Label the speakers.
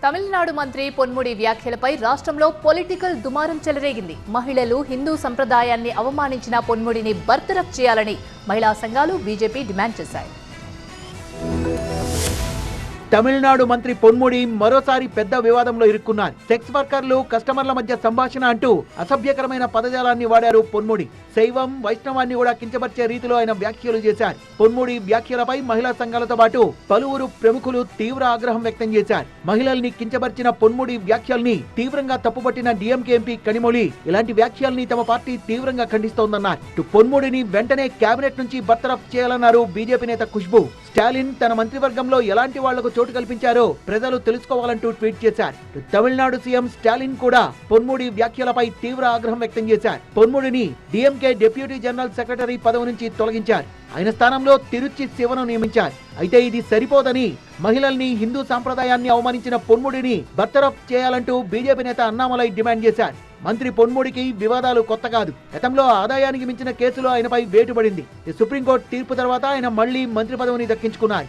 Speaker 1: తమిళనాడు మంత్రి పొన్ముడి వ్యాఖ్యలపై రాష్ట్రంలో పొలిటికల్ దుమారం చెలరేగింది. మహిళలు హిందూ సంప్రదాయాన్ని అవమానించిన పొన్ముడిని బర్తరఫ్ చేయాలని మహిళా సంఘాలు బీజేపీ డిమాండ్ చేశాయి.
Speaker 2: తమిళనాడు మంత్రి పొన్ముడి మరోసారి పెద్ద వివాదంలో ఇరుక్కున్నారు. సెక్స్ వర్కర్లు, కస్టమర్ల మధ్య సంభాషణ అంటూ అసభ్యకరమైన పదజాలాన్ని వాడారు పొన్ముడి. శైవం, వైష్ణవాన్ని కూడా కించపరిచే రీతిలో ఆయన వ్యాఖ్యలు చేశారు. పొన్ముడి వ్యాఖ్యలపై మహిళా సంఘాలతో పాటు పలువురు ప్రముఖులు తీవ్ర ఆగ్రహం వ్యక్తం చేశారు. మహిళల్ని కించపరిచిన పొన్ముడి వ్యాఖ్యల్ని తీవ్రంగా తప్పుపట్టిన డీఎంకే ఎంపీ కనిమొళి ఇలాంటి వ్యాఖ్యల్ని తమ పార్టీ తీవ్రంగా ఖండిస్తోందన్నారు. పొన్ముడిని వెంటనే కేబినెట్ నుంచి బర్తరఫ్ చేయాలన్నారు బీజేపీ నేత ఖుష్బూ. స్టాలిన్ తన మంత్రివర్గంలో ఎలాంటి వాళ్లకు చోటు కల్పించారో ప్రజలు తెలుసుకోవాలంటూ ట్వీట్ చేశారు. తమిళనాడు సీఎం స్టాలిన్ కూడా పొన్ముడి వ్యాఖ్యలపై తీవ్ర ఆగ్రహం వ్యక్తం చేశారు. పొన్ముడిని డీఎంకే డిప్యూటీ జనరల్ సెక్రటరీ పదవి నుంచి తొలగించారు. ఆయన స్థానంలో తిరుచి శివను నియమించారు. అయితే ఇది సరిపోదని మహిళల్ని, హిందూ సాంప్రదాయాన్ని అవమానించిన పొన్ముడిని బర్తరఫ్ చేయాలంటూ బీజేపీ నేత అన్నామలై డిమాండ్ చేశారు. మంత్రి పొన్ముడికి వివాదాలు కొత్త కాదు. గతంలో ఆదాయానికి మించిన కేసులో ఆయనపై వేటు పడింది. సుప్రీంకోర్టు తీర్పు తర్వాత ఆయన మళ్లీ మంత్రి పదవిని దక్కించుకున్నారు.